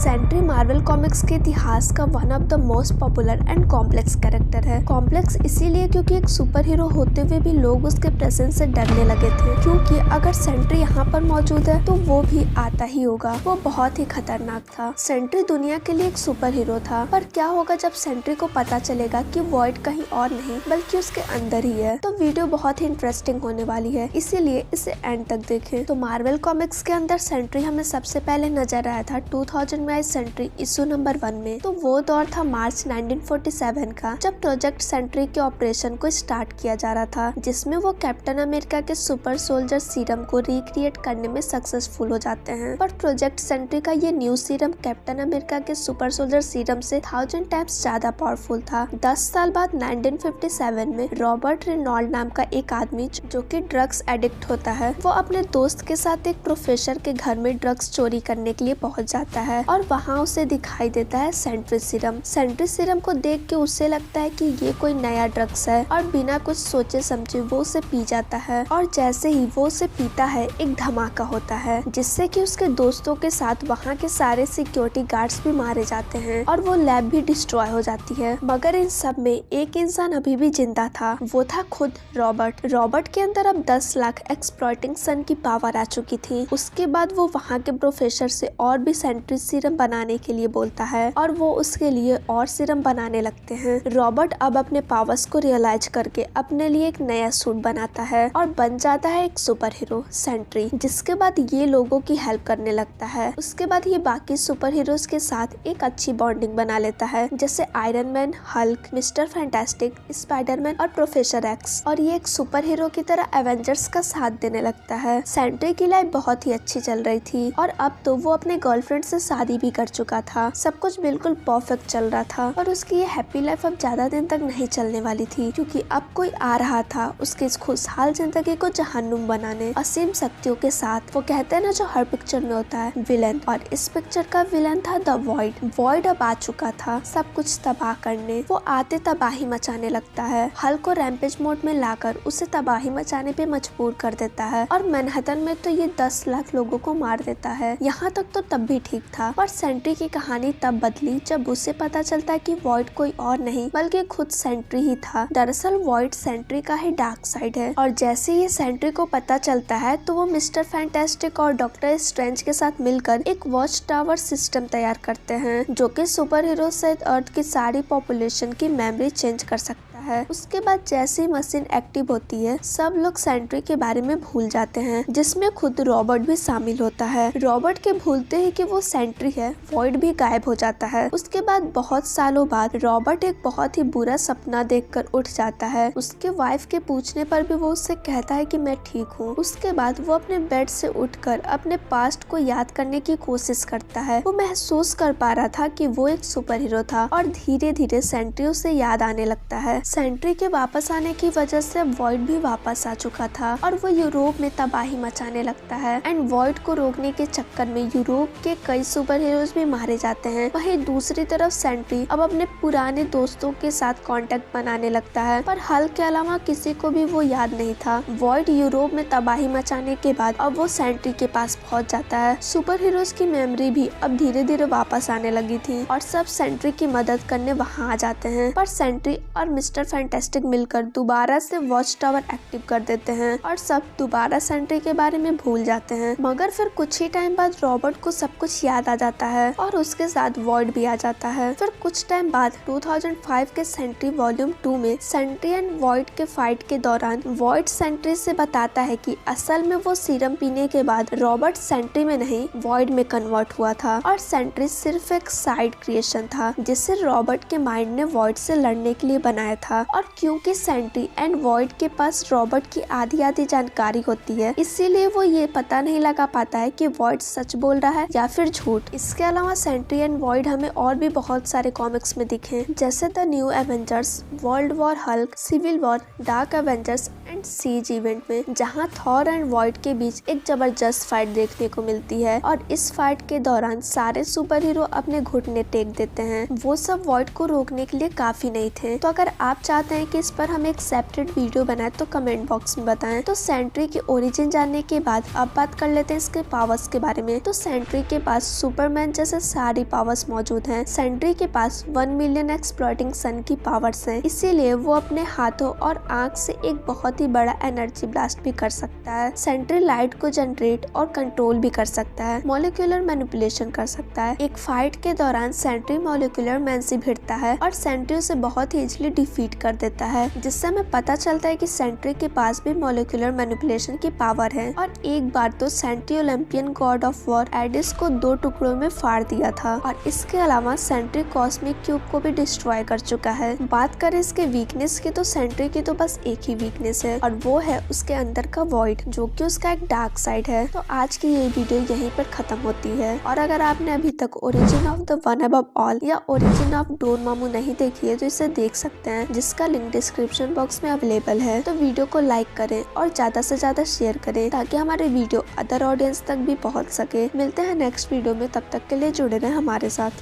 Sentry Marvel comics के इतिहास का one of the most popular and complex character है। कॉम्प्लेक्स इसीलिए क्योंकि एक सुपर हीरो होते हुए भी लोग उसके प्रेजेंस से डरने लगे थे, क्योंकि अगर सेंट्री यहाँ पर मौजूद है तो वो भी आता ही होगा। वो बहुत ही खतरनाक था। सेंट्री दुनिया के लिए एक सुपर हीरो था, पर क्या होगा जब सेंट्री को पता चलेगा कि वॉइड कहीं और नहीं बल्कि उसके अंदर ही है। तो वीडियो बहुत ही इंटरेस्टिंग होने वाली है, इसीलिए इसे एंड तक देखें। तो मार्वल कॉमिक्स के अंदर सेंट्री हमें सबसे पहले नजर आया था 2000 में सेंट्री इशू नंबर 1 में। तो वो दौर था मार्च 1947 का, जब प्रोजेक्ट सेंट्री के ऑपरेशन को स्टार्ट किया जा रहा था, जिसमें वो कैप्टन अमेरिका के सुपर सोल्जर सीरम को रिक्रिएट करने में सक्सेसफुल हो जाते हैं। पर प्रोजेक्ट सेंट्री का ये न्यू सीरम कैप्टन अमेरिका के सुपर सोल्जर सीरम से 1000 टाइम्स ज्यादा पावरफुल था। 10 साल बाद 1957 में रॉबर्ट रेनॉल्ड नाम का एक आदमी जो कि ड्रग्स एडिक्ट होता है, वो अपने दोस्त के साथ एक प्रोफेसर के घर में ड्रग्स चोरी करने के लिए पहुंच जाता है और वहाँ उसे दिखाई देता है सेंट्री सीरम। सेंट्री सीरम को देख के उसे लगता है कि ये कोई नया ड्रग्स है और बिना कुछ सोचे समझे वो उसे पी जाता है। और जैसे ही वो उसे पीता है एक धमाका होता है, जिससे कि उसके दोस्तों के साथ वहाँ के सारे सिक्योरिटी गार्ड्स भी मारे जाते हैं और वो लैब भी डिस्ट्रॉय हो जाती है। मगर इन सब में एक इंसान अभी भी जिंदा था, वो था खुद रॉबर्ट। रॉबर्ट के अंदर अब 10 लाख एक्सप्लॉइटिंग सन की पावर आ चुकी थी। उसके बाद वो वहाँ के प्रोफेसर से और भी सेंट्री सीरम बनाने के लिए बोलता है और वो उसके लिए और सीरम बनाने लगते हैं। रॉबर्ट अब अपने पावर्स को रियलाइज करके अपने लिए एक नया सूट बनाता है और बन जाता है एक सुपर हीरो सेंट्री, जिसके बाद ये लोगों की हेल्प करने लगता है। उसके बाद ये बाकी सुपर हीरोज के साथ एक अच्छी बॉन्डिंग बना लेता है, जैसे iron man, Hulk, mister fantastic, Spiderman और प्रोफेसर एक्स, और ये एक सुपर हीरो की तरह एवेंजर्स का साथ देने लगता है। सेंट्री की लाइफ बहुत ही अच्छी चल रही थी और अब तो वो अपने गर्लफ्रेंड से शादी भी कर चुका था। सब कुछ बिल्कुल परफेक्ट चल रहा था और उसकी ये हैप्पी लाइफ अब ज्यादा दिन तक नहीं चलने वाली थी, क्योंकि अब कोई आ रहा था उसकी इस खुशहाल जिंदगी को जहन्नुम बनाने असीम शक्तियों के साथ। वो कहते हैं ना जो हर पिक्चर में होता है विलन, और इस पिक्चर का विलन था द वॉइड। वॉइड अब आ चुका था सब कुछ तबाह करने। वो आते तबाही मचाने लगता है। हल्क को रैम्पेज मोड में लाकर उसे तबाही मचाने पे मजबूर कर देता है और मैनहट्टन में तो ये 10 लाख लोगों को मार देता है। यहाँ तक तो तब भी ठीक था, पर सेंट्री की कहानी तब बदली जब उसे पता चलता है कि वॉइड कोई और नहीं बल्कि खुद सेंट्री ही था। दरअसल वॉइड सेंट्री का ही डार्क साइड है, और जैसे ये सेंट्री को पता चलता है तो वो मिस्टर फैंटास्टिक और डॉक्टर स्ट्रेंज के साथ मिलकर एक वॉच टावर सिस्टम तैयार करते हैं, जो कि सुपर हीरो सहित अर्थ की सारी पॉपुलेशन की मेमोरी चेंज कर सकता है। उसके बाद जैसे ही मशीन एक्टिव होती है, सब लोग सेंट्री के बारे में भूल जाते हैं, जिसमें खुद रॉबर्ट भी शामिल होता है। रॉबर्ट के भूलते ही कि वो सेंट्री है, वॉइड भी गायब हो जाता है। उसके बाद बहुत सालों बाद रॉबर्ट एक बहुत ही बुरा सपना देखकर उठ जाता है। उसके वाइफ के पूछने पर भी वो उससे कहता है कि मैं ठीक हूँ। उसके बाद वो अपने बेड से उठकर अपने पास्ट को याद करने की कोशिश करता है। वो महसूस कर पा रहा था कि वो एक सुपर हीरो था और धीरे धीरे सेंट्री उसे याद आने लगता है। सेंट्री के वापस आने की वजह से वॉइड भी वापस आ चुका था और वो यूरोप में तबाही मचाने लगता है। एंड वॉइड को रोकने के चक्कर में यूरोप के कई सुपर हीरोज भी मारे जाते हैं। वहीं दूसरी तरफ सेंट्री अब अपने पुराने दोस्तों के साथ कांटेक्ट बनाने लगता है, पर हल्क के अलावा किसी को भी वो याद नहीं था। वॉइड यूरोप में तबाही मचाने के बाद अब वो सेंट्री के पास पहुंच जाता है। सुपर हीरोज की मेमोरी भी अब धीरे धीरे वापस आने लगी थी और सब सेंट्री की मदद करने वहाँ आ जाते हैं, पर सेंट्री और मिस्टर फैंटास्टिक मिलकर दोबारा से वॉच टावर एक्टिव कर देते हैं और सब दोबारा सेंट्री के बारे में भूल जाते हैं। मगर फिर कुछ ही टाइम बाद रॉबर्ट को सब कुछ याद आ जाता है और उसके साथ वॉइड भी आ जाता है। फिर कुछ टाइम बाद 2005 के सेंट्री वॉल्यूम 2 में सेंट्री एंड वॉइड के फाइट के दौरान वॉइड सेंट्री से बताता है कि असल में वो सीरम पीने के बाद रॉबर्ट सेंट्री में नहीं वॉइड में कन्वर्ट हुआ था और सेंट्री सिर्फ एक साइड क्रिएशन था, जिसे रॉबर्ट के माइंड ने वॉइड से लड़ने के लिए बनाया था। और क्योंकि सेंट्री एंड वॉइड के पास रॉबर्ट की आधी जानकारी होती है, इसीलिए वो ये पता नहीं लगा पाता है कि वॉइड सच बोल रहा है या फिर झूठ। इसके अलावा सेंट्री एंड वॉइड हमें और भी बहुत सारे कॉमिक्स में दिखे, जैसे the New Avengers, World War Hulk, Civil War, Dark Avengers and Siege event में, जहां थॉर एंड वॉइड के बीच एक जबरदस्त फाइट देखने को मिलती है और इस फाइट के दौरान सारे सुपर हीरो अपने घुटने टेक देते हैं। वो सब वॉइड को रोकने के लिए काफी नहीं थे। तो अगर आप चाहते हैं कि इस पर हम एक सेपरेट वीडियो बनाए तो कमेंट बॉक्स में बताएं। तो सेंट्री की ओरिजिन जानने के बाद अब बात कर लेते हैं इसके पावर्स के बारे में। तो सेंट्री के पास सुपरमैन जैसे सारी पावर्स मौजूद हैं। सेंट्री के पास 1 मिलियन एक्सप्लॉइटिंग सन की पावर्स हैं, इसीलिए वो अपने हाथों और आंख से एक बहुत ही बड़ा एनर्जी ब्लास्ट भी कर सकता है। सेंट्री लाइट को जनरेट और कंट्रोल भी कर सकता है, मॉलिक्यूलर मैनिपुलेशन कर सकता है। एक फाइट के दौरान सेंट्री मॉलिक्यूलर मैन से भिड़ता है और सेंट्री उसे बहुत ही इजीली डिफीट कर देता है, जिससे हमें पता चलता है कि सेंट्री के पास भी मॉलिक्यूलर मैनिपुलेशन की पावर है। और एक बार तो Sentry Olympian god of war एडिस को 2 टुकड़ों में फाड़ दिया था और इसके अलावा सेंट्री कॉस्मिक क्यूब को भी डिस्ट्रॉय कर चुका है। बात करें इसके वीकनेस की तो सेंट्री की तो बस एक ही वीकनेस है और वो है उसके अंदर का वॉइड, जो कि उसका एक डार्क साइड है। तो आज की ये वीडियो यहीं पर खत्म होती है और अगर आपने अभी तक origin of the one above all या ओरिजिन ऑफ डोरमामू नहीं देखी है तो इसे देख सकते हैं, जिसका लिंक डिस्क्रिप्शन बॉक्स में अवेलेबल है। तो वीडियो को लाइक करें और ज्यादा से ज्यादा शेयर करें ताकि हमारे वीडियो अदर ऑडियंस तक भी पहुंच सके। मिलते हैं नेक्स्ट वीडियो में, तब तक के लिए जुड़े रहें हमारे साथ।